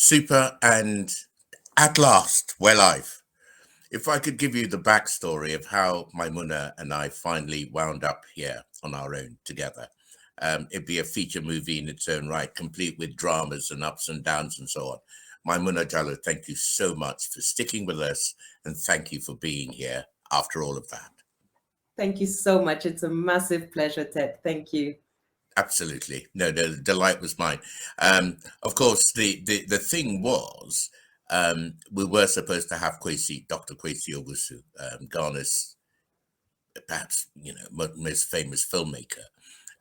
Super, and at last, we're live. If I could give you the backstory of how Maimouna and I finally wound up here on our own together, it'd be a feature movie in its own right, complete with dramas and ups and downs and so on. Maimouna Jallow, thank you so much for sticking with us, and thank you for being here after all of that. Thank you so much. It's a massive pleasure, Ted. Thank you. Absolutely. No, the delight was mine. Of course, the thing was, we were supposed to have Dr. Kwesi Owusu, Ghana's perhaps, most famous filmmaker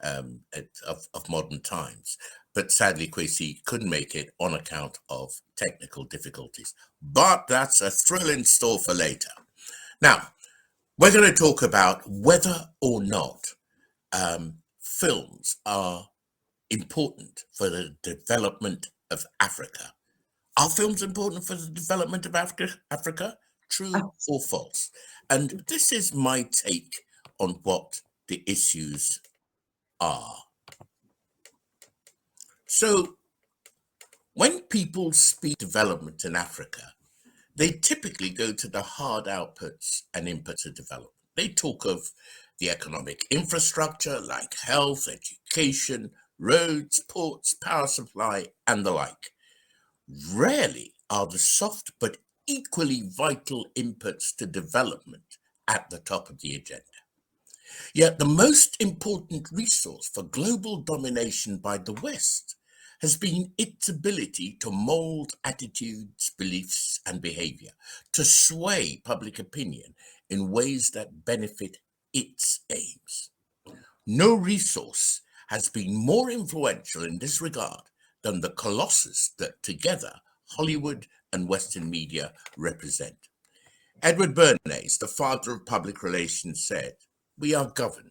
of modern times. But sadly, Kwesi couldn't make it on account of technical difficulties. But that's a thrill in store for later. Now, we're going to talk about whether or not films are important for the development of Africa. Are films important for the development of Africa? True or false? And this is my take on what the issues are. So, when people speak development in Africa, they typically go to the hard outputs and inputs of development. They talk of the economic infrastructure like health, education, roads, ports, power supply, and the like. Rarely are the soft but equally vital inputs to development at the top of the agenda. Yet the most important resource for global domination by the West has been its ability to mold attitudes, beliefs, and behavior, to sway public opinion in ways that benefit its aims. No resource has been more influential in this regard than the colossus that together Hollywood and Western media represent. Edward Bernays, the father of public relations, said, "We are governed,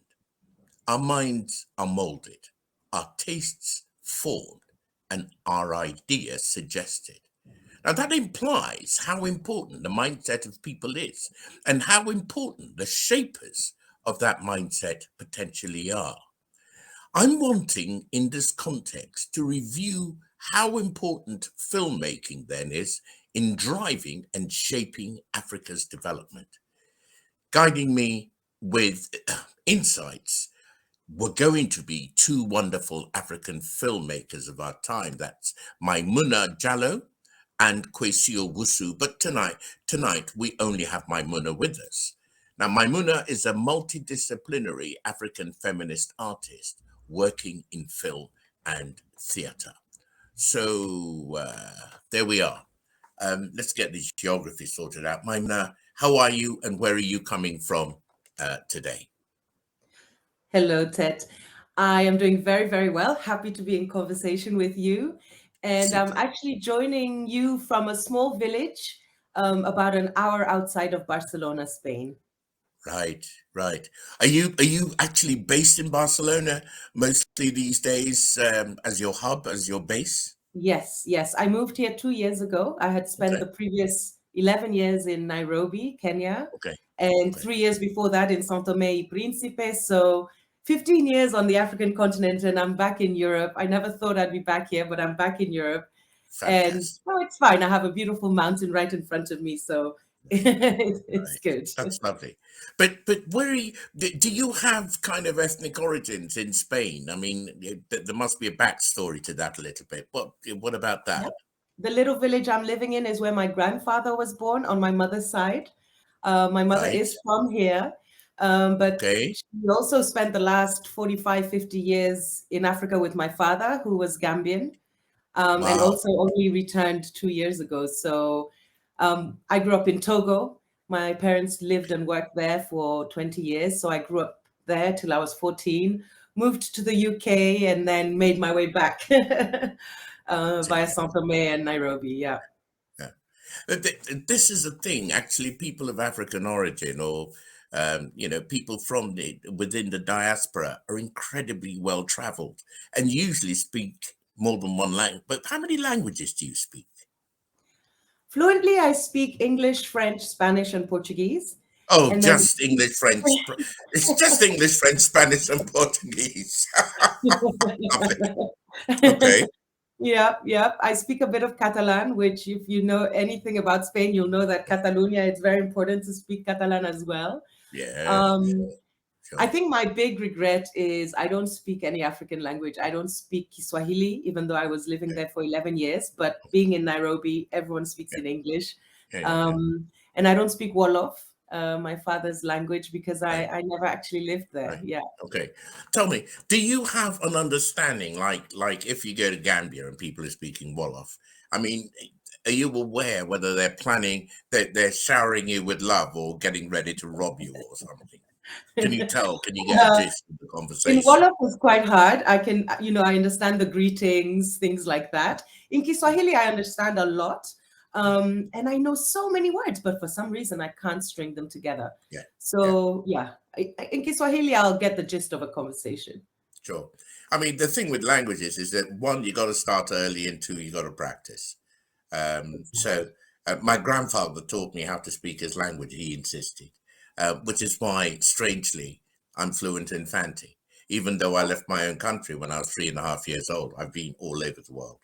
our minds are molded, our tastes formed, and our ideas suggested." Now that implies how important the mindset of people is and how important the shapers of that mindset potentially are. I'm wanting in this context to review how important filmmaking then is in driving and shaping Africa's development. Guiding me with insights were going to be two wonderful African filmmakers of our time. That's Maimouna Jallow and Kwesi Owusu. But tonight we only have Maimouna with us. Now, Maimouna is a multidisciplinary African feminist artist working in film and theatre. So there we are. Let's get this geography sorted out. Maimouna, how are you and where are you coming from today? Hello, Ted. I am doing very, very well. Happy to be in conversation with you. And I'm Super. actually joining you from a small village about an hour outside of Barcelona, Spain. Right. Are you actually based in Barcelona mostly these days as your hub, as your base? Yes. I moved here 2 years ago. I had spent Okay, the previous 11 years in Nairobi, Kenya, okay, and okay. 3 years before that in São Tomé e Príncipe. So 15 years on the African continent, and I'm back in Europe. I never thought I'd be back here, but I'm back in Europe. And Fantastic. oh, it's fine. I have a beautiful mountain right in front of me, so it's Right. good. That's lovely. But where are you, do you have kind of ethnic origins in Spain? I mean, there must be a backstory to that a little bit. What about Yep. that? The little village I'm living in is where my grandfather was born on my mother's side. My mother Right. is from here, but Okay. she also spent the last 45, 50 years in Africa with my father, who was Gambian, and Wow. also only returned 2 years ago. So I grew up in Togo. My parents lived and worked there for 20 years. So I grew up there till I was 14, moved to the UK, and then made my way back via Together. São Tomé and Nairobi. Yeah. Yeah. This is a thing. Actually, people of African origin, or people from within the diaspora, are incredibly well traveled and usually speak more than one language. But how many languages do you speak? Fluently, I speak English, French, Spanish, and Portuguese. Oh, And then just English, French. It's just English, French, Spanish, and Portuguese. Lovely. Okay. Yeah. I speak a bit of Catalan, which if you know anything about Spain, you'll know that Catalonia, it's very important to speak Catalan as well. Yeah, Um, I sure. think my big regret is I don't speak any African language. I don't speak Kiswahili, even though I was living Yeah, there for 11 years. But being in Nairobi, everyone speaks yeah, in English. yeah. And I don't speak Wolof, my father's language, because Right, I never actually lived there. right. Yeah. Okay. Tell me, do you have an understanding, like if you go to Gambia and people are speaking Wolof, I mean, are you aware whether they're planning that they're showering you with love or getting ready to rob you or something? Can you tell? Can you get a Uh, gist of the in conversation? Wolof is quite hard. I can, I understand the greetings, things like that. In Kiswahili, I understand a lot. And I know so many words, but for some reason, I can't string them together. Yeah, yeah. So, yeah, in Kiswahili, I'll get the gist of a conversation. Sure. I mean, the thing with languages is that one, you got to start early, and two, you got to practice. So my grandfather taught me how to speak his language. He insisted, which is why, strangely, I'm fluent in Fanti. Even though I left my own country when I was 3.5 years old, I've been all over the world: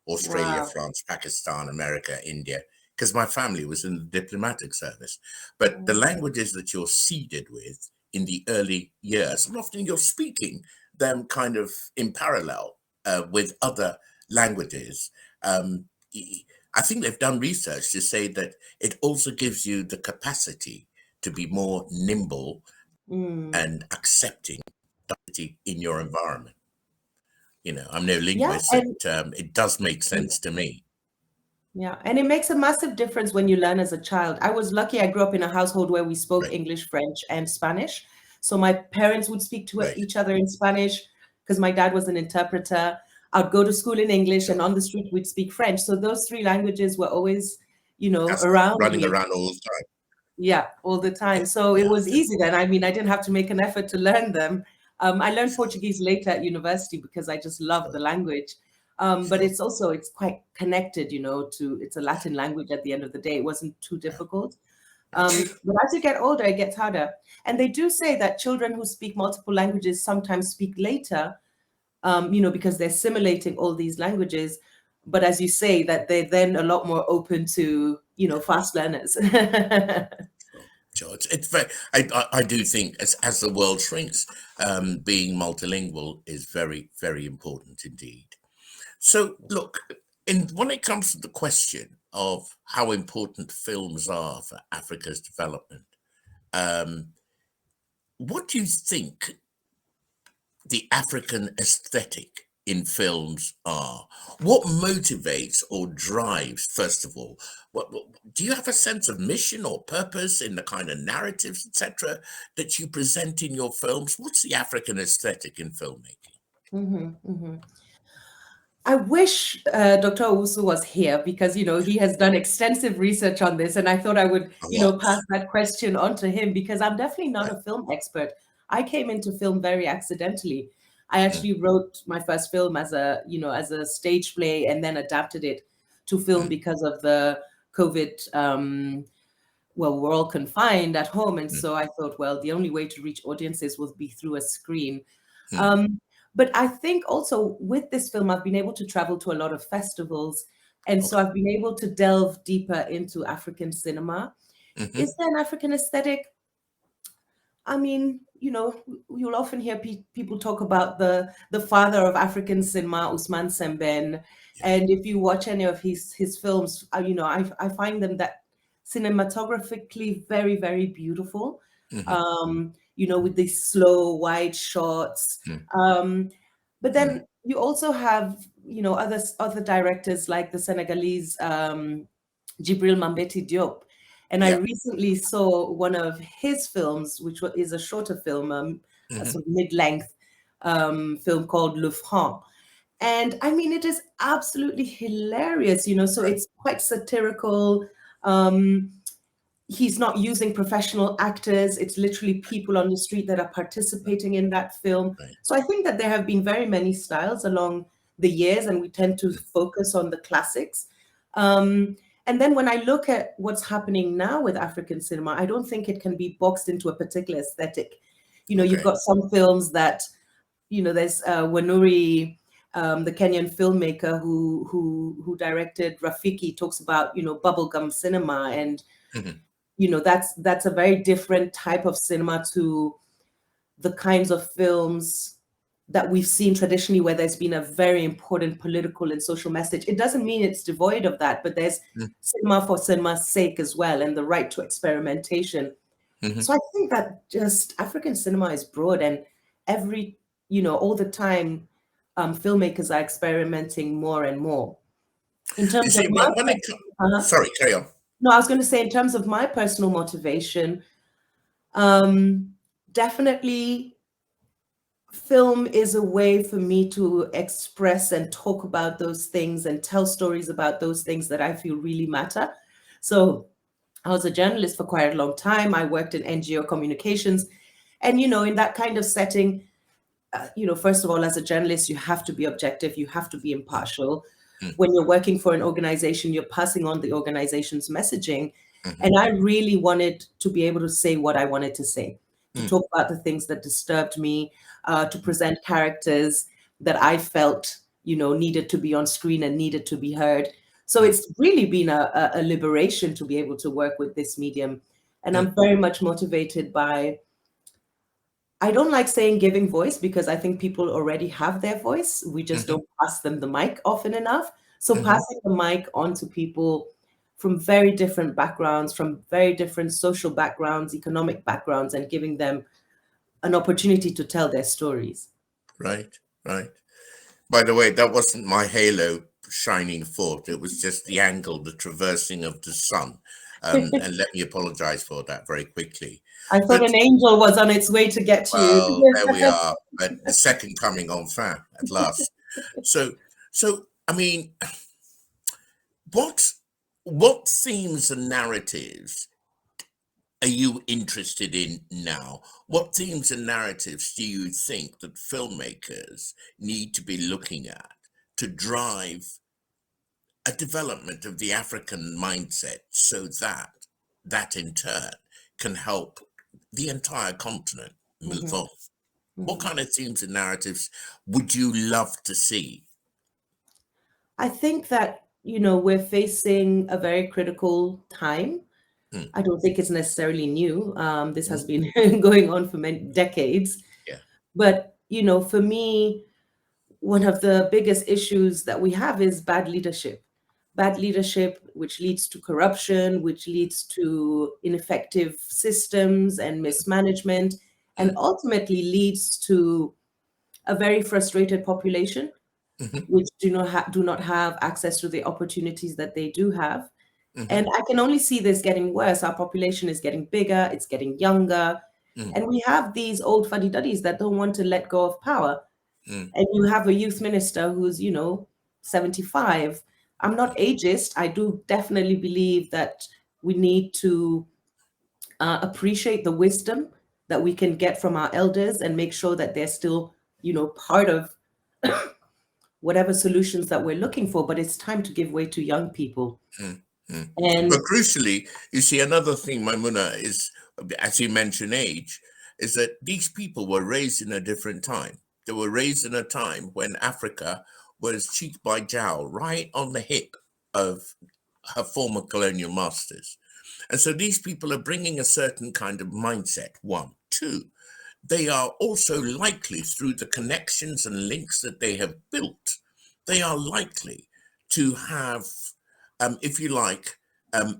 Australia, Wow. France, Pakistan, America, India, because my family was in the diplomatic service. But the languages that you're seeded with in the early years, and often you're speaking them kind of in parallel with other languages. Um, I think they've done research to say that it also gives you the capacity to be more nimble Mm. and accepting in your environment. I'm no Yeah, linguist, and but it does make sense to me. yeah, and it makes a massive difference when you learn as a child. I was lucky I grew up in a household where we spoke Right, English, French, and Spanish. So my parents would speak to right, each other in Spanish because my dad was an interpreter. I'd go to school in English, and sure. on the street we'd speak French. So those three languages were always, That's around running me. around all the time. Yeah, all the Yeah, time. So it yeah, was easy then. I mean, I didn't have to make an effort to learn them. I learned sure, Portuguese later at university because I just loved sure, the language. But sure. it's quite connected, to it's a Latin language at the end of the day. It wasn't too Yeah, difficult. yeah. But as you get older, it gets harder. And they do say that children who speak multiple languages sometimes speak later, because they're assimilating all these languages. But as you say, that they're then a lot more open to, fast learners. Sure, sure. It's very. I do think as the world shrinks, being multilingual is very, very important indeed. So, look, when it comes to the question of how important films are for Africa's development, um, what do you think the African aesthetic in films are? What motivates or drives, first of all? What do you have a sense of mission or purpose in the kind of narratives, etc., that you present in your films? What's the African aesthetic in filmmaking? Mhm, mhm. I wish Dr. Owusu was here because, he has done extensive research on this. And I thought I would, A lot, pass that question on to him because I'm definitely not right? a film expert. I came into film very accidentally. I Mm, actually wrote my first film as a stage play and then adapted it to film mm, because of the COVID. Well, we're all confined at home. And mm, so I thought, well, the only way to reach audiences would be through a screen. mm. Um, but I think also with this film, I've been able to travel to a lot of festivals. And so Okay. I've been able to delve deeper into African cinema. Hmm. Is there an African aesthetic? I mean, you'll often hear people talk about the father of African cinema, Usman Sembène, Yeah. and if you watch any of his films, I find them that cinematographically very very beautiful. Hmm. With these slow wide shots. Mm, But mm. then you also have other directors like the Senegalese Jibril Mambeti Diop. And I Yeah. recently saw one of his films, which is a shorter film, a Hmm. sort of mid-length film called Le Franc. And I mean, it is absolutely hilarious, so Right. it's quite satirical. Um, he's not using professional actors. It's literally people on the street that are participating in that film. Right. So I think that there have been very many styles along the years, and we tend to focus on the classics. And then when I look at what's happening now with African cinema, I don't think it can be boxed into a particular aesthetic. You've Okay. got some films that, there's Wanuri the Kenyan filmmaker who directed Rafiki, talks about, bubblegum cinema, and Mm-hmm. that's a very different type of cinema to the kinds of films that we've seen traditionally, where there's been a very important political and social message. It doesn't mean it's devoid of that, but there's cinema for cinema's sake as well, and the right to experimentation. Mm-hmm. So I think that just African cinema is broad, and all the time, filmmakers are experimenting more and more. In You terms of see, sorry, carry on. no, I was going to say, in terms of my personal motivation, definitely film is a way for me to express and talk about those things and tell stories about those things that I feel really matter. So I was a journalist for quite a long time. I worked in NGO communications. And, in that kind of setting, first of all, as a journalist, you have to be objective, you have to be impartial. When you're working for an organization, you're passing on the organization's messaging. And I really wanted to be able to say what I wanted to say, to talk about the things that disturbed me, to present characters that I felt, needed to be on screen and needed to be heard. So it's really been a liberation to be able to work with this medium. And I'm very much motivated by, I don't like saying giving voice, because I think people already have their voice. We just don't pass them the mic often enough. So passing the mic on to people from very different backgrounds, from very different social backgrounds, economic backgrounds, and giving them an opportunity to tell their stories. Right, right. By the way, that wasn't my halo shining forth. It was just the angle, the traversing of the sun. And let me apologize for that very quickly. I thought an angel was on its way to get to you. Well, there we are. But the second coming on fire at last. So I mean, what themes and narratives are you interested in now? What themes and narratives do you think that filmmakers need to be looking at to drive a development of the African mindset, so that in turn can help the entire continent move on? What kind of themes and narratives would you love to see? I think that, we're facing a very critical time. I don't think it's necessarily new. This has been going on for many decades. Yeah. But, for me, one of the biggest issues that we have is bad leadership. Bad leadership, which leads to corruption, which leads to ineffective systems and mismanagement, and ultimately leads to a very frustrated population, which do not have access to the opportunities that they do have. And I can only see this getting worse. Our population is getting bigger, it's getting younger, and we have these old fuddy-duddies that don't want to let go of power. And you have a youth minister who's, 75. I'm not ageist. I do definitely believe that we need to appreciate the wisdom that we can get from our elders and make sure that they're still, part of whatever solutions that we're looking for. But it's time to give way to young people. And But crucially, you see, another thing, Maimouna, is, as you mention age, is that these people were raised in a different time. They were raised in a time when Africa was cheek by jowl, right on the hip of her former colonial masters. And so these people are bringing a certain kind of mindset, one. Two, they are also likely, through the connections and links that they have built, they are likely to have, if you like,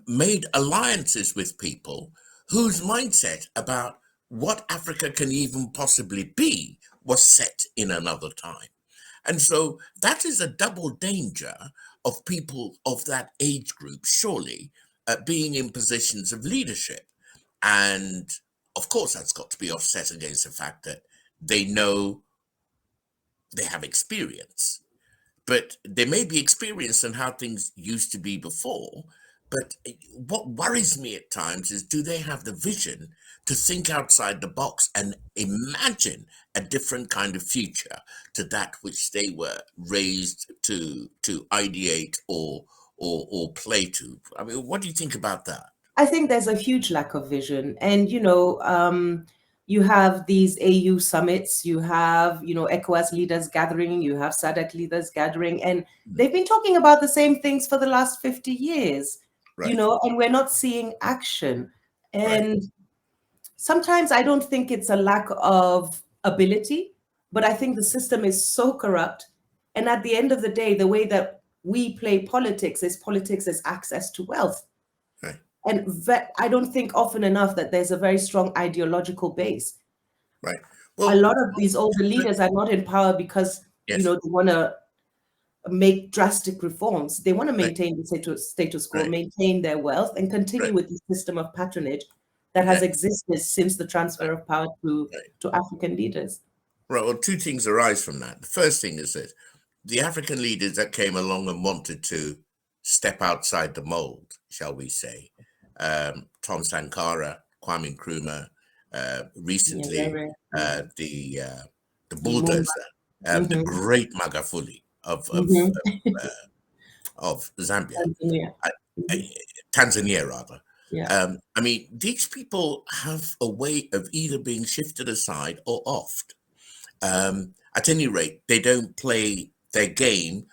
made alliances with people whose mindset about what Africa can even possibly be was set in another time. And so that is a double danger of people of that age group, surely, being in positions of leadership. And of course, that's got to be offset against the fact that they know they have experience. But there may be experience in how things used to be before. But what worries me at times is, do they have the vision to think outside the box and imagine a different kind of future to that which they were raised to ideate or play to? I mean, what do you think about that? I think there's a huge lack of vision. And, you have these AU summits, you have, ECOWAS leaders gathering, you have SADC leaders gathering, and they've been talking about the same things for the last 50 years, Right, and we're not seeing action. right, And sometimes I don't think it's a lack of ability, but I think the system is so corrupt. And at the end of the day, the way that we play politics is access to wealth. right, And I don't think often enough that there's a very strong ideological base. right. A Well, lot of these older leaders are not in power because, yes, they want to make drastic reforms. They want to right, maintain the status quo, right, maintain their wealth, and continue right, with the system of patronage that has yeah, existed since the transfer right, of power to, right. to African leaders. Right, well, two things arise from that. The first thing is this: the African leaders that came along and wanted to step outside the mold, shall we say, Tom Sankara, Kwame Nkrumah, Yeah, recently very, yeah. the Lumumba. bulldozer, the Mm-hmm. great Magafuli Mm-hmm. of Zambia, Tanzania. uh, uh, Mm-hmm. Tanzania rather. Yeah. I mean, these people have a way of either being shifted aside or offed. At any rate, they don't play their game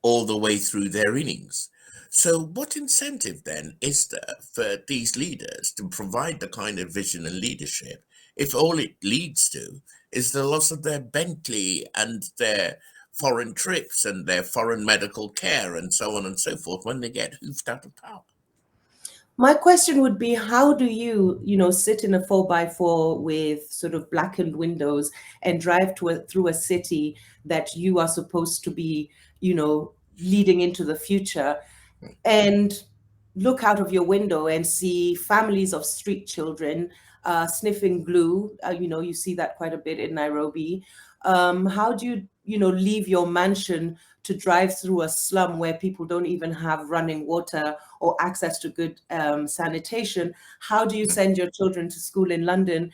all the way through their innings. So, what incentive then is there for these leaders to provide the kind of vision and leadership if all it leads to is the loss of their Bentley and their foreign trips and their foreign medical care and so on and so forth when they get hoofed out of power? My question would be, how do you, sit in a 4x4 with sort of blackened windows and drive through a city that you are supposed to be, leading into the future, and look out of your window and see families of street children sniffing glue? You see that quite a bit in Nairobi. How do you, leave your mansion to drive through a slum where people don't even have running water or access to good sanitation? How do you send your children to school in London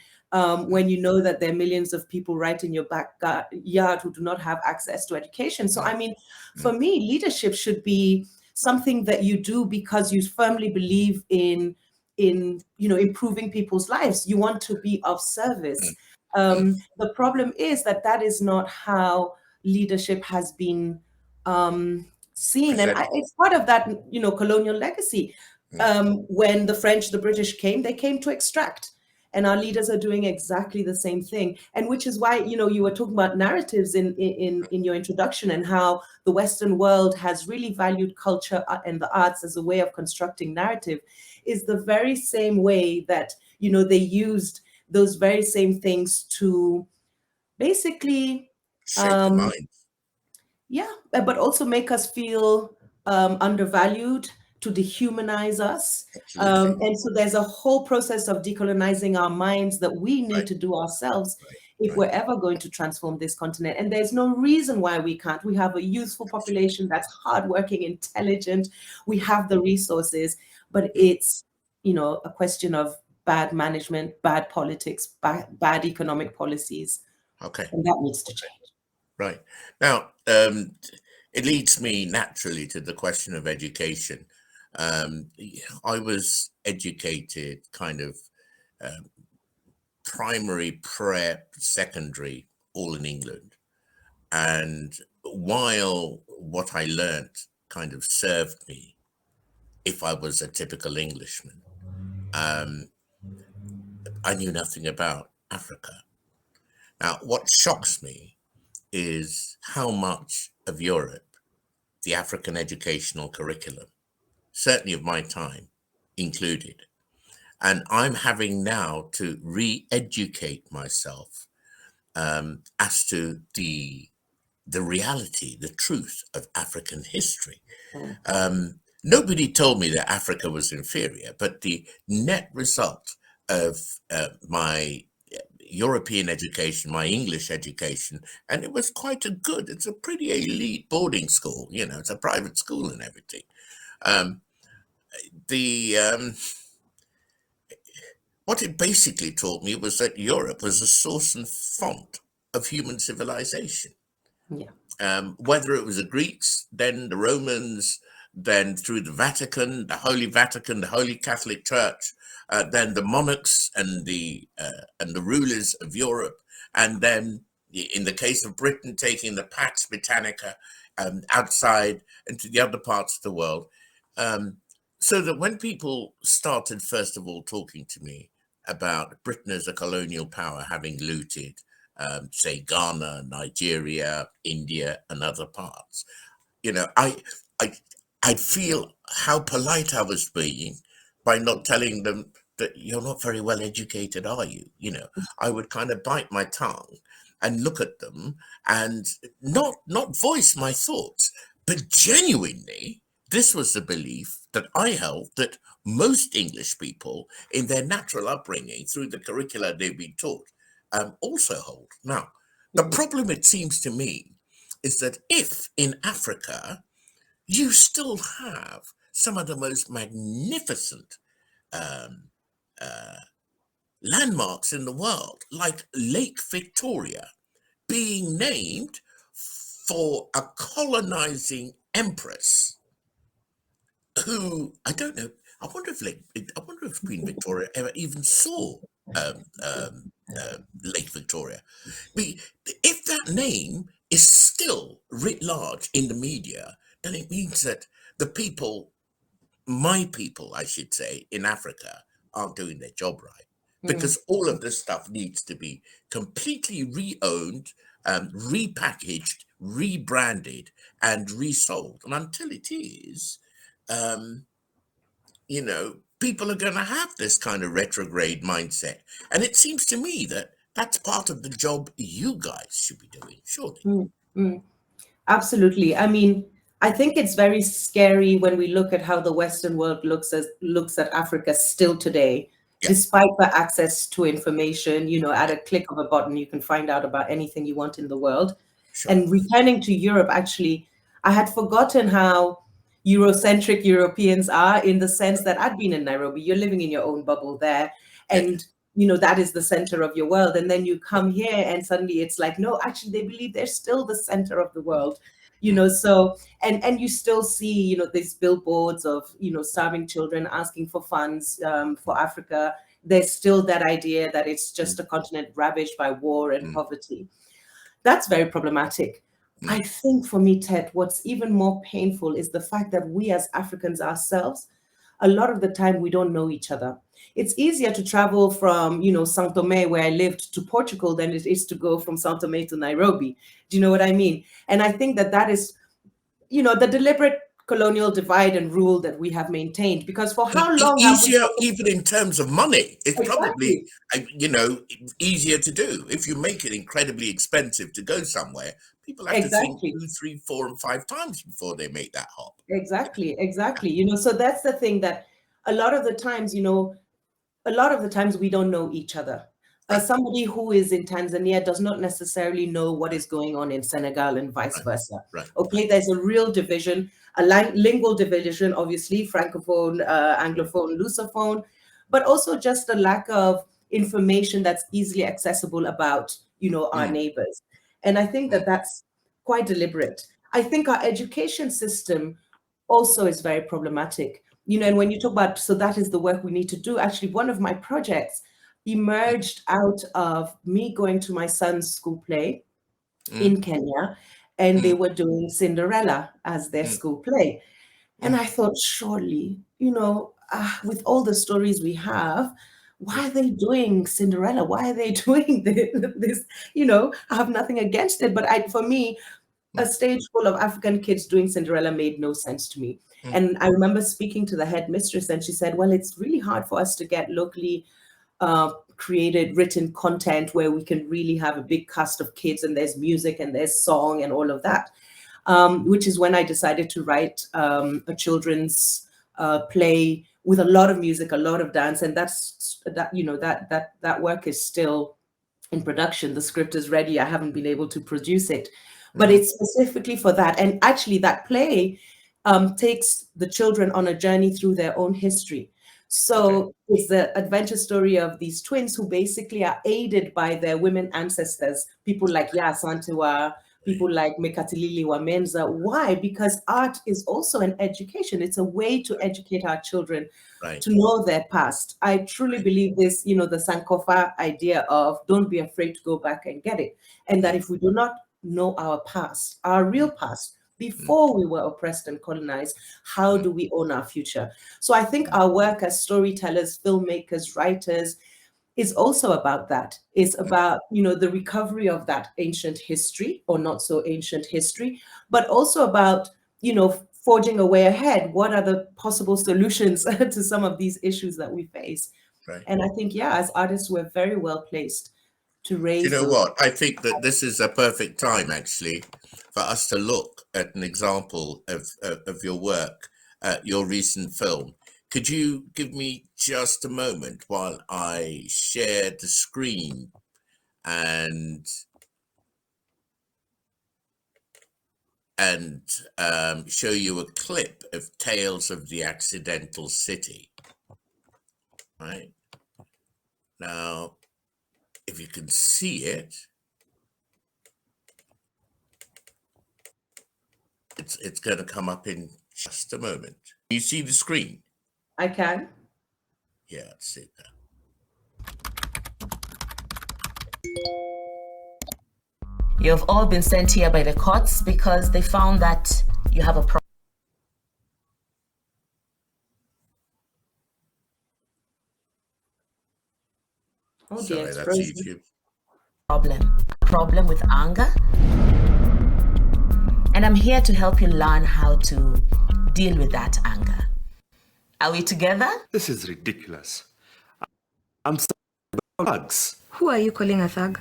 when you know that there are millions of people right in your backyard who do not have access to education? So, I mean, for me, leadership should be something that you do because you firmly believe in improving people's lives. You want to be of service. The problem is that is not how leadership has been seen, and Present. it's part of that colonial legacy. Mm, When the French, the British came, they came to extract. And our leaders are doing exactly the same thing, and which is why you were talking about narratives in your introduction, and how the Western world has really valued culture and the arts as a way of constructing narrative, is the very same way that they used those very same things to basically shape the um, mind. yeah, but also make us feel undervalued, to dehumanize us. Absolutely. And so there's a whole process of decolonizing our minds that we need Right, to do ourselves right, if right. we're ever going to transform this continent. And there's no reason why we can't. We have a youthful population that's hardworking, intelligent. We have the resources, but it's, a question of bad management, bad politics, bad economic policies, Okay. and that needs to change. Right. Now, it leads me naturally to the question of education. I was educated kind of um, primary, prep, secondary, all in England. And while what I learnt kind of served me if I was a typical Englishman, um, I knew nothing about Africa. Now, what shocks me is how much of Europe the African educational curriculum, certainly of my time, included. And I'm having now to re educate myself as to the reality, the truth of African history. Mm. Nobody told me that Africa was inferior, but the net result of my European education, my English education, and it was quite a good, it's a pretty elite boarding school, it's a private school and everything. Um, the What it basically taught me was that Europe was a source and font of human civilization. Yeah. Whether it was the Greeks, then the Romans, then through the Vatican, the Holy Catholic Church, then the monarchs and the rulers of Europe, and then in the case of Britain, taking the Pax Britannica outside into the other parts of the world. So that when people started, first of all, talking to me about Britain as a colonial power having looted, say, Ghana, Nigeria, India, and other parts, you know, I, I'd feel how polite I was being by not telling them that you're not very well educated, are you? You know, I would kind of bite my tongue and look at them and not voice my thoughts, but genuinely, this was the belief that I held that most English people, in their natural upbringing through the curricula they've been taught, also hold. Now, the Mhm. problem, it seems to me, is that if in Africa you still have some of the most magnificent um, uh, landmarks in the world, like Lake Victoria, being named for a colonizing empress who, I don't know, I wonder if Queen Victoria ever even saw um, um, Lake Victoria. If that name is still writ large in the media, then it means that the people, my people, I should say, in Africa, aren't doing their job right. Mm. Because all of this stuff needs to be completely re-owned, repackaged, rebranded, and resold. And until it is, um, people are going to have this kind of retrograde mindset. And it seems to me that that's part of the job you guys should be doing, surely. Mm. Mm. Absolutely. I mean, I think it's very scary when we look at how the Western world looks at Africa still today, Yeah, despite the access to information. At a click of a button, you can find out about anything you want in the world. sure. And returning to Europe, actually, I had forgotten how Eurocentric Europeans are, in the sense that I'd been in Nairobi. You're living in your own bubble there, Yeah. and that is the center of your world. And then you come here, and suddenly it's like, no, actually, they believe they're still the center of the world. Mm, So, and you still see these billboards of starving children asking for funds for Africa. There's still that idea that it's mm, just a continent ravaged by war and mm, poverty. That's very problematic. mm. I think for me, Ted, what's even more painful is the fact that we as Africans ourselves, a lot of the time, we don't know each other. It's easier to travel from, Sao Tome, where I lived, to Portugal than it is to go from Sao Tome to Nairobi. Do you know what I mean? And I think that is, the deliberate colonial divide and rule that we have maintained. Because for how long have we Easier, spoken? even in terms of money. It's probably, Exactly. easier to do. If you make it incredibly expensive to go somewhere, people have to think Exactly. 2, 3, 4, and 5 times before they make that hop. Exactly. So that's the thing, that a lot of the times, we don't know each other. Right, Somebody who is in Tanzania does not necessarily know what is going on in Senegal, and vice right, versa. right, right. Okay, there's a real division, a lingual division, obviously, francophone, anglophone, lusophone, but also just a lack of information that's easily accessible about, our Mm, neighbors. And I think that mm, that's quite deliberate. I think our education system also is very problematic. And when you talk about, so that is the work we need to do. Actually, one of my projects emerged out of me going to my son's school play mm, in Kenya, and they mm, were doing Cinderella as their mm, school play. And mm, I thought, surely, with all the stories we have, mm, why are they doing Cinderella? Why are they doing this? I have nothing against it, but for me, a mm, stage full of African kids doing Cinderella made no sense to me. mm, And I remember speaking to the headmistress, and she said, well, it's really hard for us to get locally created written content where we can really have a big cast of kids, and there's music and there's song and all of that. Which is when I decided to write a children's play with a lot of music, a lot of dance. And that work is still in production. The script is ready. I haven't been able to produce it, but mhm. it's specifically for that. And actually, that play takes the children on a journey through their own history. Okay. So it's the adventure story of these twins who basically are aided by their women ancestors, people like Ya Santua, people like Mekatilili Wamenza. Why? Because art is also an education. It's a way to educate our children to know their past. I truly believe this, the Sankofa idea of don't be afraid to go back and get it. And that if we do not know our past, our real past, before we were oppressed and colonized, how do we own our future? So I think our work as storytellers, filmmakers, writers, is also about that. It's about, the recovery of that ancient history or not so ancient history, but also about, forging a way ahead. What are the possible solutions to some of these issues that we face? And I think, as artists, we're very well placed to raise. You know what? I think that this is a perfect time, actually, for us to look at an example of your work, your recent film. Could you give me just a moment while I share the screen and show you a clip of Tales of the Accidental City? Right now, if you can see it, it's going to come up in just a moment. You see the screen? I can. Yeah, super. You have all been sent here by the courts because they found that you have a problem. Oh dear, sorry, that's YouTube. Problem with anger. And I'm here to help you learn how to deal with that anger. Are we together? This is ridiculous. I'm thugs. Who are you calling a thug?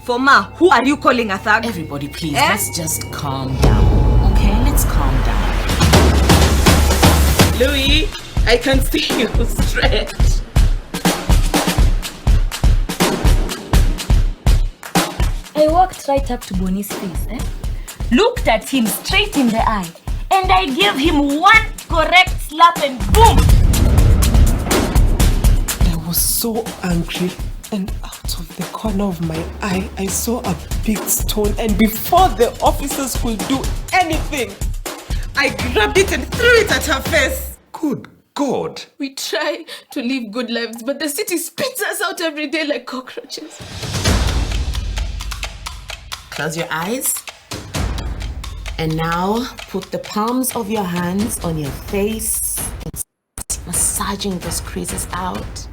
Foma, who are you calling a thug? Everybody, please, let's just calm down. Okay, let's calm down. Louis, I can see you stretch. I walked right up to Bonnie's face, looked at him straight in the eye, and I gave him one correct slap and boom! I was so angry, and out of the corner of my eye, I saw a big stone, and before the officers could do anything, I grabbed it and threw it at her face. Good God. We try to live good lives, but the city spits us out every day like cockroaches. Close your eyes. And now put the palms of your hands on your face and start massaging those creases out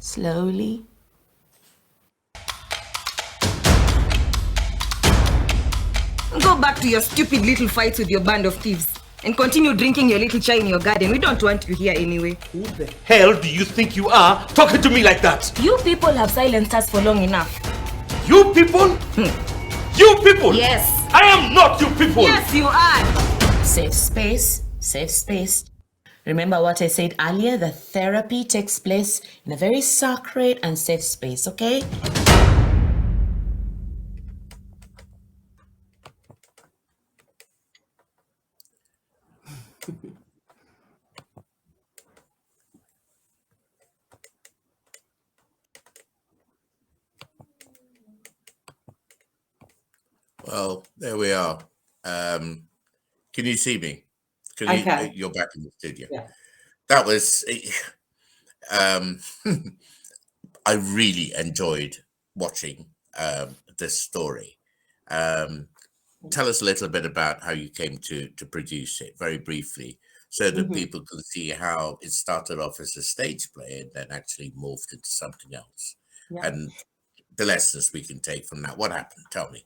slowly. Go back to your stupid little fights with your band of thieves and continue drinking your little chai in your garden. We don't want you here anyway. Who the hell do you think you are talking to me like that? You people have silenced us for long enough. You people? You people? Yes. I am not you people. Yes, you are. Safe space, safe space. Remember what I said earlier? The therapy takes place in a very sacred and safe space, okay? Well, there we are. Can you see me? I can. You're back in the studio. Yeah. That was, I really enjoyed watching this story. Tell us a little bit about how you came to produce it, very briefly, so that people can see how it started off as a stage play and then actually morphed into something else. Yeah. And the lessons we can take from that. What happened? Tell me.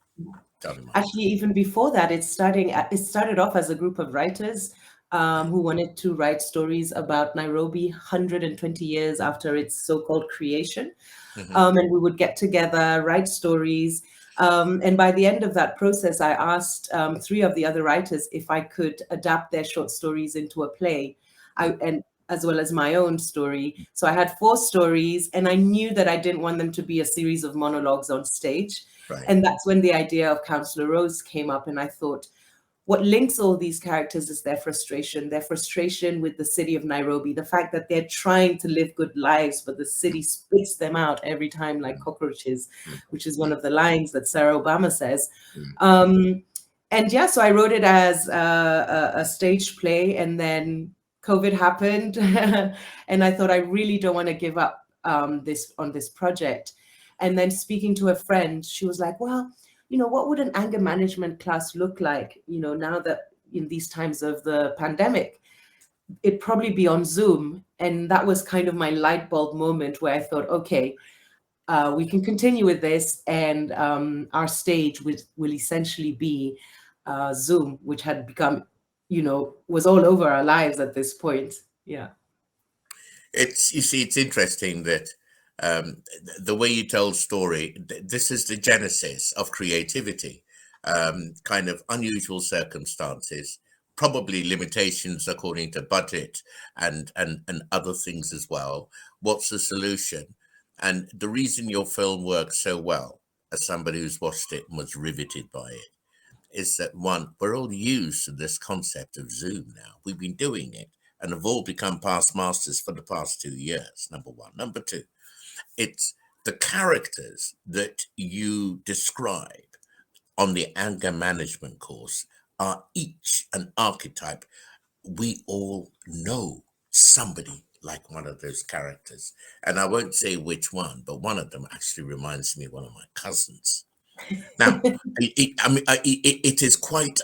Actually, even before that, it started off as a group of writers who wanted to write stories about Nairobi 120 years after its so-called creation. And we would get together, write stories. And by the end of that process, I asked 3 of the other writers if I could adapt their short stories into a play, and as well as my own story. So I had 4 stories, and I knew that I didn't want them to be a series of monologues on stage. Right. And that's when the idea of Councillor Rose came up, and I thought, what links all these characters is their frustration with the city of Nairobi, the fact that they're trying to live good lives, but the city spits them out every time like cockroaches, which is one of the lines that Sarah Obama says. And yeah, so I wrote it as a stage play, and then COVID happened, and I thought I really don't want to give up this project. And then speaking to a friend, she was like, well, what would an anger management class look like, now that in these times of the pandemic? It'd probably be on Zoom. And that was kind of my light bulb moment where I thought, okay, we can continue with this, and our stage will essentially be Zoom, which had become, was all over our lives at this point. Yeah. It's interesting that the way you tell story, this is the genesis of creativity, kind of unusual circumstances, probably limitations according to budget and other things as well. What's the solution? And the reason your film works so well, as somebody who's watched it and was riveted by it, is that one, we're all used to this concept of Zoom now. We've been doing it and have all become past masters for the past 2 years, number one. Number two, it's the characters that you describe on the anger management course are each an archetype. We all know somebody like one of those characters. And I won't say which one, but one of them actually reminds me of one of my cousins. Now, it is quite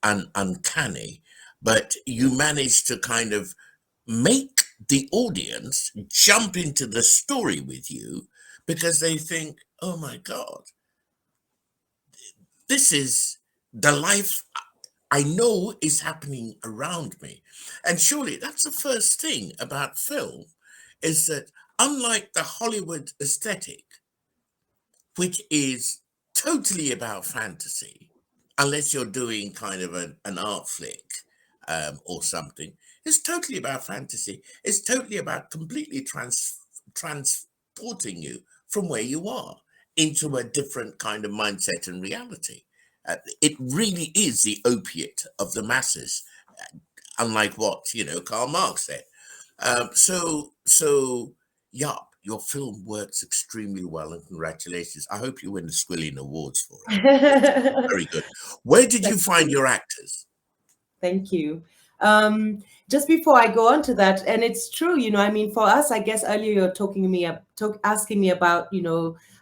uncanny, but you manage to kind of make the audience jump into the story with you because they think, oh my God, this is the life I know is happening around me. And surely that's the first thing about film, is that unlike the Hollywood aesthetic, which is totally about fantasy, unless you're doing kind of an art flick or something, it's totally about fantasy. It's totally about completely transporting you from where you are into a different kind of mindset and reality. It really is the opiate of the masses, unlike what, Karl Marx said. So yeah, your film works extremely well, and congratulations. I hope you win the Squillian Awards for it. Very good. Where did you find your actors? Thank you. Just before I go on to that, and it's true, for us, I guess earlier you're asking me about,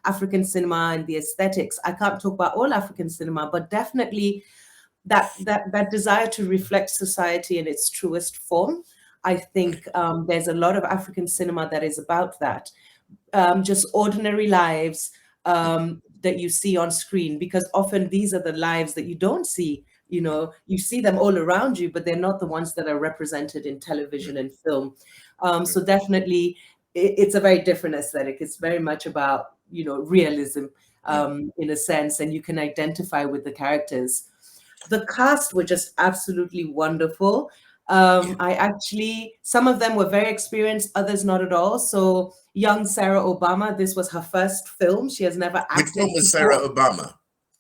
African cinema and the aesthetics. I can't talk about all African cinema, but definitely that desire to reflect society in its truest form. I think there's a lot of African cinema that is about that, just ordinary lives that you see on screen, because often these are the lives that you don't see. You see them all around you, but they're not the ones that are represented in television and film. So definitely, it's a very different aesthetic. It's very much about, realism in a sense, and you can identify with the characters. The cast were just absolutely wonderful. Some of them were very experienced, others not at all. So young Sarah Obama, this was her first film. She has never acted. Which one was Sarah Obama?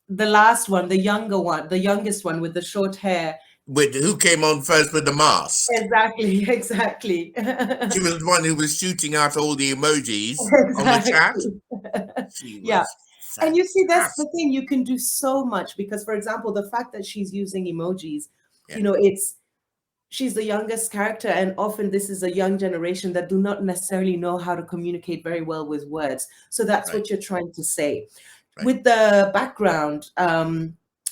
The last one, the younger one, the youngest one with the short hair. Who came on first with the mask? Exactly. She was the one who was shooting out all the emojis on the chat. Yeah. And you see, that's the thing, you can do so much because, for example, the fact that she's using emojis, she's the youngest character, and often this is a young generation that do not necessarily know how to communicate very well with words. So that's what you're trying to say. Right. With the background,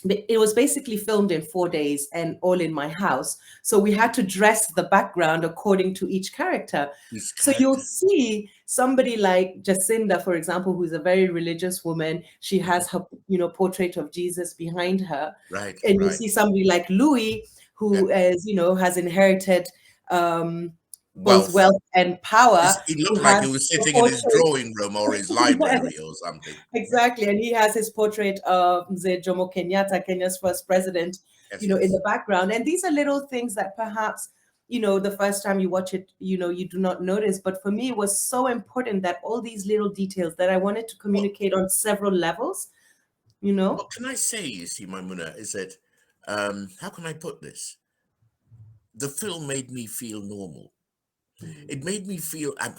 it was basically filmed in 4 days and all in my house. So we had to dress the background according to each character. So you'll see somebody like Jacinda, for example, who's a very religious woman. She has her, portrait of Jesus behind her. Right. And you see somebody like Louis, who is, has inherited both wealth and power. He looked like he was sitting in his drawing room or his library or something. Exactly. And he has his portrait of Mzee Jomo Kenyatta, Kenya's first president, in the background. And these are little things that perhaps, the first time you watch it, you do not notice. But for me, it was so important that all these little details that I wanted to communicate on several levels, What can I say, you see, Maimouna, is that how can I put this? The film made me feel normal. It made me feel. I've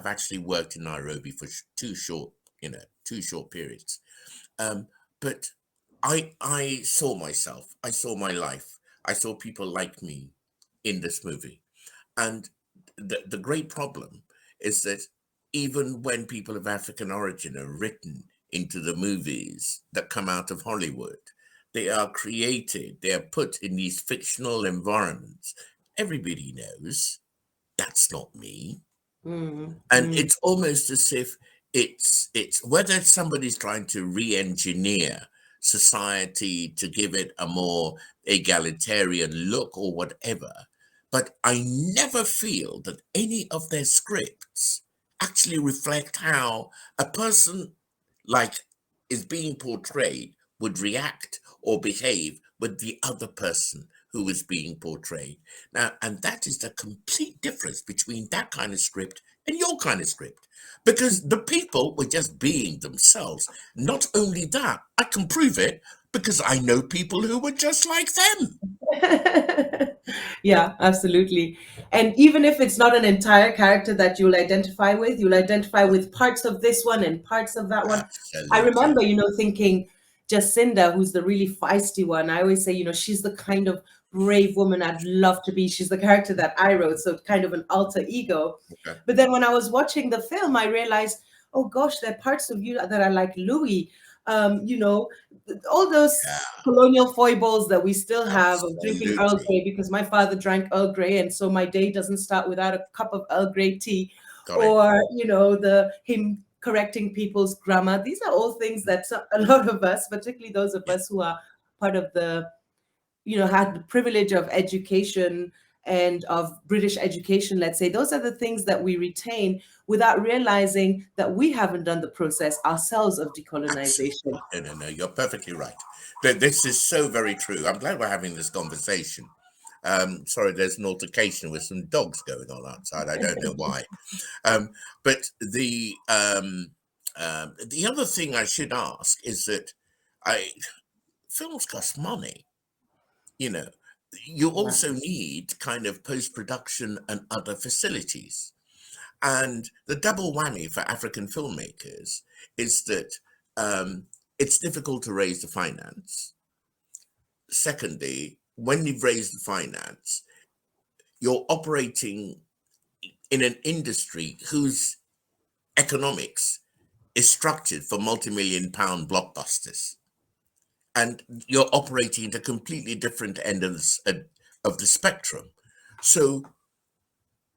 actually worked in Nairobi for two short periods. But I saw myself. I saw my life. I saw people like me in this movie. And the great problem is that even when people of African origin are written into the movies that come out of Hollywood, they are created, they are put in these fictional environments. Everybody knows that's not me. And it's almost as if it's whether somebody's trying to re-engineer society to give it a more egalitarian look or whatever. But I never feel that any of their scripts actually reflect how a person like is being portrayed would react or behave with the other person who is being portrayed. Now, and that is the complete difference between that kind of script and your kind of script, because the people were just being themselves. Not only that, I can prove it because I know people who were just like them. Yeah, absolutely. And even if it's not an entire character that you'll identify with parts of this one and parts of that one. I remember, thinking Jacinda, who's the really feisty one. I always say, she's the kind of brave woman I'd love to be. She's the character that I wrote, so kind of an alter ego. Okay. But then when I was watching the film, I realized, oh gosh, there are parts of you that are like Louis. All those colonial foibles that we still have of drinking Earl Grey, because my father drank Earl Grey, and so my day doesn't start without a cup of Earl Grey tea. Or him correcting people's grammar. These are all things that a lot of us, particularly those of us who are part of the, had the privilege of education and of British education, let's say, those are the things that we retain without realizing that we haven't done the process ourselves of decolonization. No, you're perfectly right. This is so very true. I'm glad we're having this conversation. Sorry, there's an altercation with some dogs going on outside. I don't know why. But the other thing I should ask is that films cost money. You also need kind of post-production and other facilities. And the double whammy for African filmmakers is that it's difficult to raise the finance. Secondly, when you've raised the finance, you're operating in an industry whose economics is structured for multi-million-pound blockbusters. And you're operating at a completely different end of the spectrum. So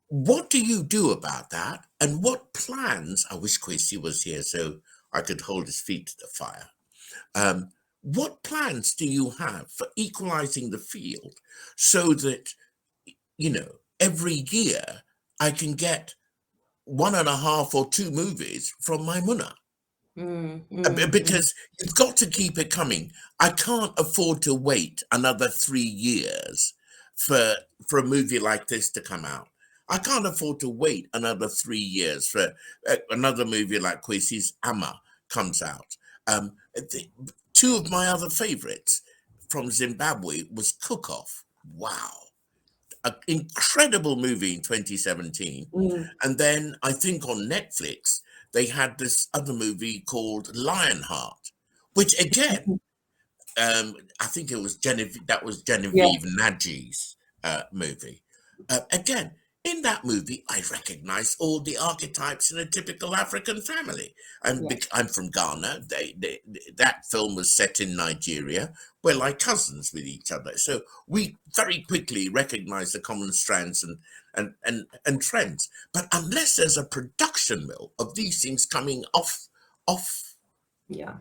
what do you do about that? And what plans, I wish Kwesi was here so I could hold his feet to the fire. What plans do you have for equalizing the field so that, every year I can get 1.5 or 2 movies from Maimouna? Because you've got to keep it coming. I can't afford to wait another 3 years for a movie like this to come out. I can't afford to wait another 3 years for another movie like Kwesi's Ama comes out. 2 of my other favorites from Zimbabwe was Cook Off. Wow. An incredible movie in 2017. And then I think on Netflix, they had this other movie called Lionheart, which again, I think it was Genevieve Nagi's movie. Again, in that movie, I recognize all the archetypes in a typical African family. I'm from Ghana. That film was set in Nigeria. We're like cousins with each other. So we very quickly recognize the common strands and trends. But unless there's a production mill of these things coming off off the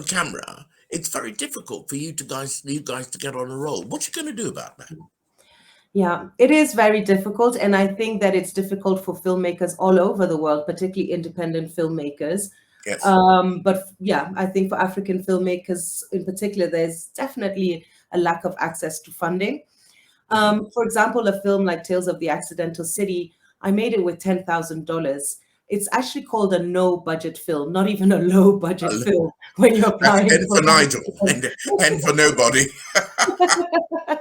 camera, it's very difficult for you guys to get on a roll. What you going to do about that? Yeah, it is very difficult. And I think that it's difficult for filmmakers all over the world, particularly independent filmmakers. Yes. But yeah, I think for African filmmakers in particular, there's definitely a lack of access to funding. For example, a film like Tales of the Accidental City, I made it with $10,000. it's actually called a no budget film, not even a low budget film when you're That's applying. N for Nigel and for nobody.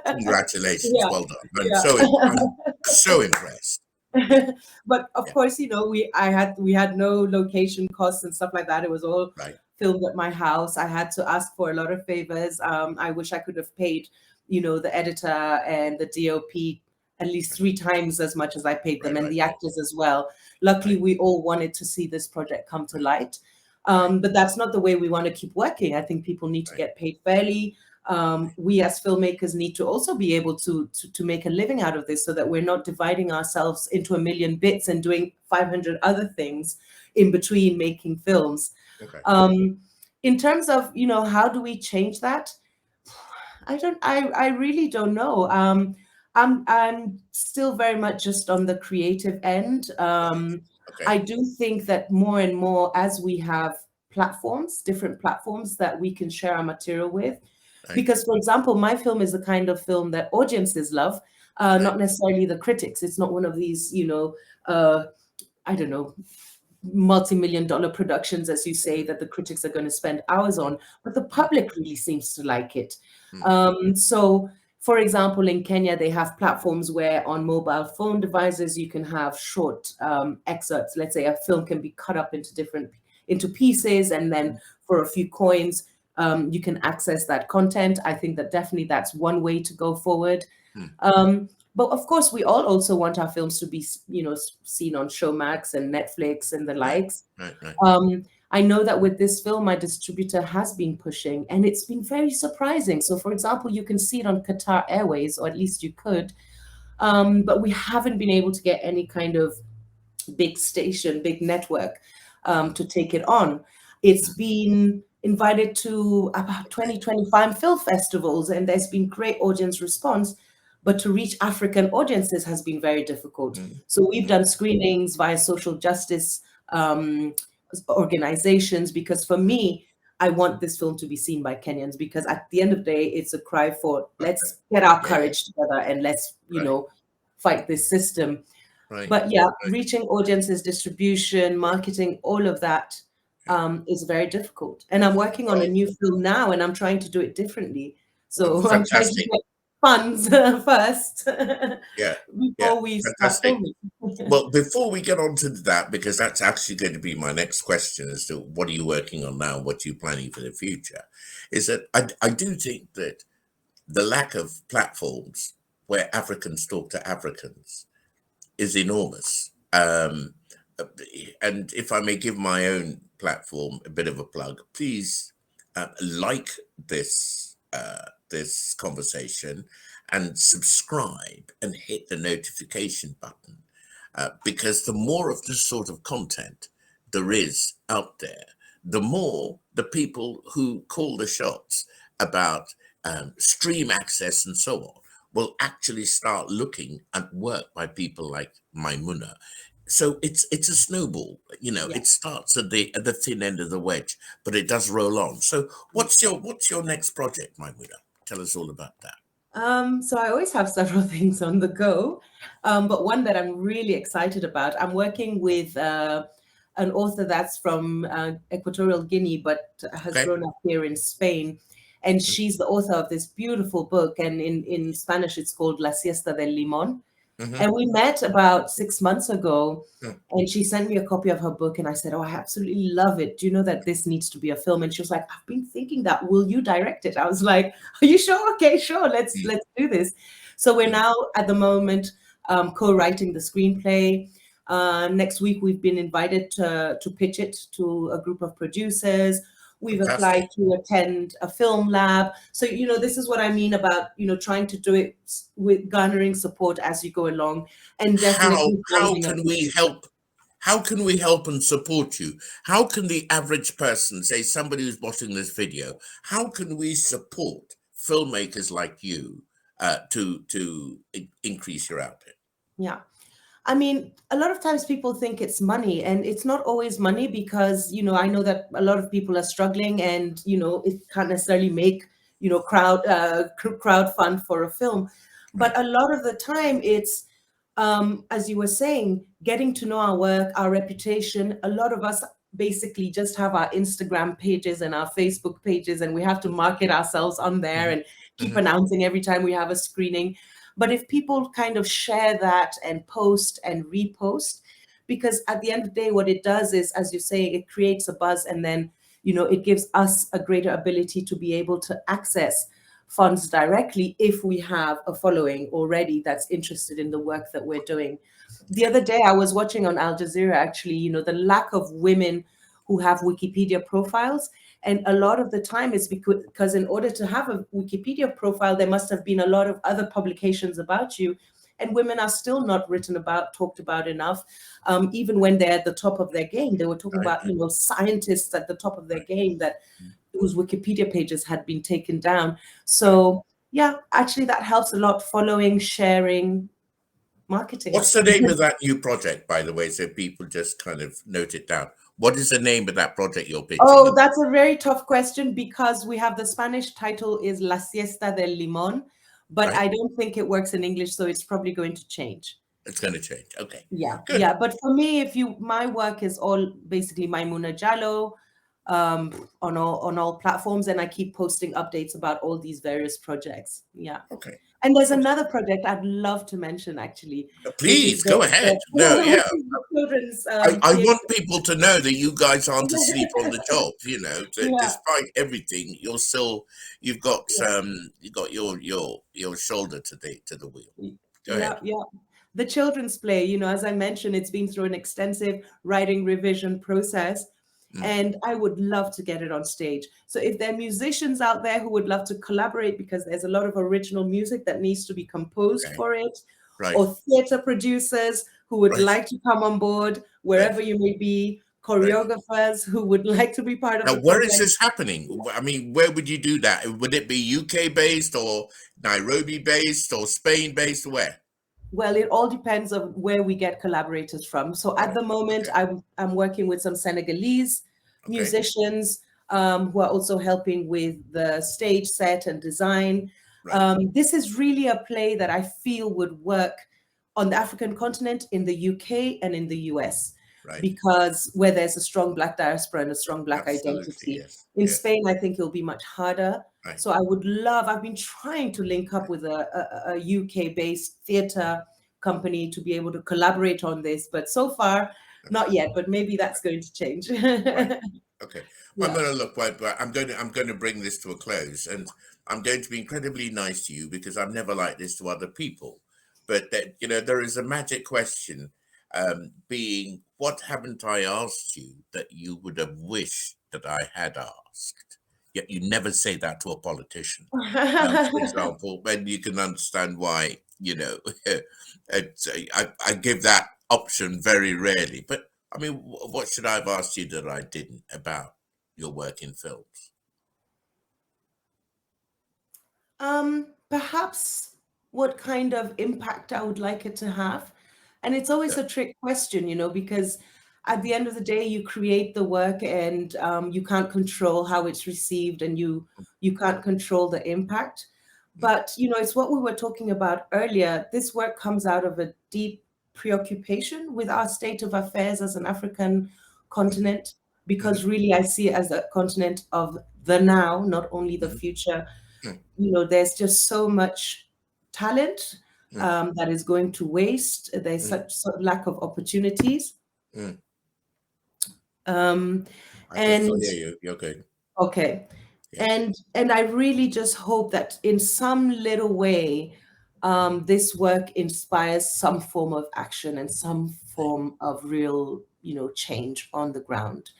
Congratulations, Yeah, well done. yeah. I'm so impressed. But of course, we had no location costs and stuff like that. It was all Right. filmed at my house. I had to ask for a lot of favors. I wish I could have paid, the editor and the DOP at least 3 times as much as I paid them, and the actors as well. Luckily, we all wanted to see this project come to light. But that's not the way we want to keep working. I think people need to get paid fairly. We as filmmakers need to also be able to make a living out of this, so that we're not dividing ourselves into a million bits and doing 500 other things in between making films. Okay. In terms of, how do we change that? I really don't know. I'm still very much just on the creative end. Okay. I do think that more and more, as we have different platforms that we can share our material with, because, for example, my film is the kind of film that audiences love, not necessarily the critics. It's not one of these, I don't know, multi-million-dollar productions, as you say, that the critics are going to spend hours on, but the public really seems to like it. So, for example, in Kenya, they have platforms where on mobile phone devices, you can have short excerpts. Let's say a film can be cut up into pieces, and then for a few coins, you can access that content. I think that definitely that's one way to go forward. But of course, we all also want our films to be, seen on Showmax and Netflix and the likes. Right. I know that with this film, my distributor has been pushing, and it's been very surprising. So, for example, you can see it on Qatar Airways, or at least you could, but we haven't been able to get any kind of big station, big network to take it on. It's been invited to about 20-25 film festivals, and there's been great audience response. But to reach African audiences has been very difficult. So we've done screenings via social justice organizations, because for me, I want this film to be seen by Kenyans, because at the end of the day, it's a cry for let's get our courage together and let's, fight this system. But reaching audiences, distribution, marketing, all of that is very difficult. And I'm working on a new film now, and I'm trying to do it differently. So I'm trying to get funds first before we start filming. Well, before we get on to that, because that's actually going to be my next question as to what are you working on now, what are you planning for the future, is that I do think that the lack of platforms where Africans talk to Africans is enormous. And if I may give my own platform a bit of a plug, please like this this conversation and subscribe and hit the notification button, because the more of this sort of content there is out there, the more the people who call the shots about stream access and so on will actually start looking at work by people like Maimouna. So it's a snowball, It starts at the thin end of the wedge, but it does roll on. So what's your next project, Maimouna? Tell us all about that. So I always have several things on the go, but one that I'm really excited about. I'm working with an author that's from Equatorial Guinea, but has grown up here in Spain. And she's the author of this beautiful book. And in Spanish, it's called La Siesta del Limón. And we met about 6 months ago, and she sent me a copy of her book, and I said, oh, I absolutely love it. Do you know that this needs to be a film? And she was like, I've been thinking that. Will you direct it? I was like, are you sure? Okay, sure. Let's do this. So we're now at the moment co-writing the screenplay. Next week, we've been invited to pitch it to a group of producers. We've applied to attend a film lab. So, this is what I mean about, trying to do it with garnering support as you go along. And definitely how can we help? How can we help and support you? How can the average person, say somebody who's watching this video, how can we support filmmakers like you to increase your output? Yeah. I mean, a lot of times people think it's money, and it's not always money, because, I know that a lot of people are struggling, and, it can't necessarily make, crowd fund for a film. But a lot of the time it's as you were saying, getting to know our work, our reputation. A lot of us basically just have our Instagram pages and our Facebook pages, and we have to market ourselves on there and keep announcing every time we have a screening. But if people kind of share that and post and repost, because at the end of the day, what it does is, as you're saying, it creates a buzz, and then, it gives us a greater ability to be able to access funds directly if we have a following already that's interested in the work that we're doing. The other day, I was watching on Al Jazeera, actually, the lack of women who have Wikipedia profiles. And a lot of the time it's because in order to have a Wikipedia profile, there must have been a lot of other publications about you. And women are still not talked about enough. Even when they're at the top of their game, they were talking about, scientists at the top of their game whose Wikipedia pages had been taken down. So yeah, actually that helps a lot. Following, sharing, marketing. What's the name of that new project, by the way, so people just kind of note it down? What is the name of that project you're pitching? Oh, that's a very tough question, because we have the Spanish title is La Siesta del Limón, but I don't think it works in English, so it's probably going to change. It's going to change. Okay. Yeah. Good. Yeah. But for me, my work is all basically Maimouna Jallow, on all platforms, and I keep posting updates about all these various projects. Yeah. Okay. And there's another project I'd love to mention, actually. Please go ahead. No, yeah. Children's, I want people to know that you guys aren't asleep on the job. Despite everything, you've got your shoulder to the wheel. Go ahead. Yeah. The children's play, as I mentioned, it's been through an extensive writing revision process. And I would love to get it on stage. So if there are musicians out there who would love to collaborate, because there's a lot of original music that needs to be composed for it, or theater producers who would like to come on board, wherever you may be, choreographers who would like to be part of Now, where is this happening? I mean, where would you do that? Would it be UK based or Nairobi based or Spain based? Where? Well, it all depends on where we get collaborators from. So at the moment, I'm working with some Senegalese musicians who are also helping with the stage set and design. This is really a play that I feel would work on the African continent, in the UK and in the US, because where there's a strong Black diaspora and a strong Black identity. In Spain, I think it'll be much harder. So I would love, I've been trying to link up with a UK-based theater company to be able to collaborate on this, but so far, not yet, but maybe that's going to change. Okay. Well, I'm going to look, but I'm going to bring this to a close, and I'm going to be incredibly nice to you, because I'm never like this to other people. But that, there is a magic question, being, what haven't I asked you that you would have wished that I had asked? Yet you never say that to a politician, for example, and you can understand why, I give that option very rarely. But I mean, what should I have asked you that I didn't about your work in films? Perhaps what kind of impact I would like it to have. And it's always a trick question, because at the end of the day, you create the work, and you can't control how it's received, and you can't control the impact. But, it's what we were talking about earlier. This work comes out of a deep preoccupation with our state of affairs as an African continent, because really I see it as a continent of the now, not only the future. There's just so much talent that is going to waste. There's such lack of opportunities. And you're good. Okay. Yeah. And I really just hope that in some little way, this work inspires some form of action and some form of real, change on the ground.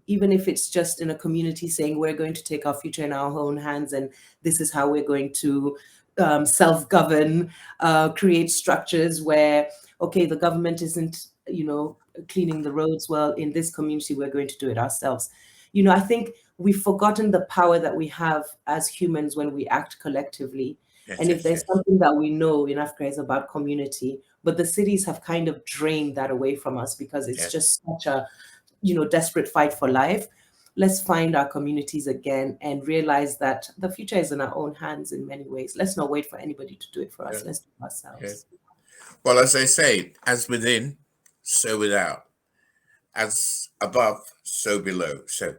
Even if it's just in a community saying, we're going to take our future in our own hands, and this is how we're going to self-govern, create structures where, okay, the government isn't, cleaning the roads well. In this community, we're going to do it ourselves. I think we've forgotten the power that we have as humans when we act collectively. And if there's something that we know in Africa, is about community, but the cities have kind of drained that away from us, because it's just such a, desperate fight for life. Let's find our communities again and realize that the future is in our own hands in many ways. Let's not wait for anybody to do it for us. Let's do it ourselves. Well, as I say, as within, so without. As above, so below. So,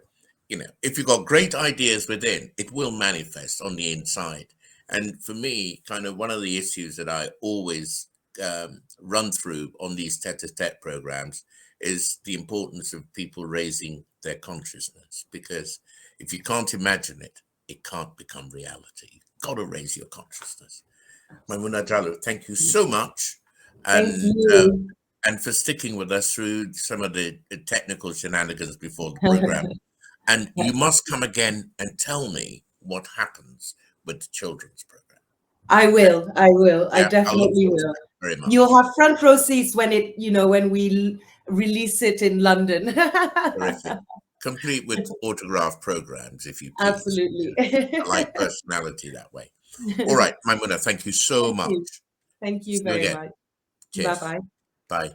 if you've got great ideas within, it will manifest on the inside. And for me, kind of one of the issues that I always run through on these tete-a-tete programs is the importance of people raising their consciousness. Because if you can't imagine it, it can't become reality. You've got to raise your consciousness. Maimouna Jallow, thank you so much. Thank And you. and for sticking with us through some of the technical shenanigans before the program. And you must come again and tell me what happens with the children's program. I will. I Yeah, definitely will. very much. You'll have front row seats when when we release it in London. Terrific. Complete with autograph programs, if you please. Absolutely. I like personality that way. All right, Maimouna, thank you so much. Thank you See very again. much. Cheers. Bye-bye. Bye.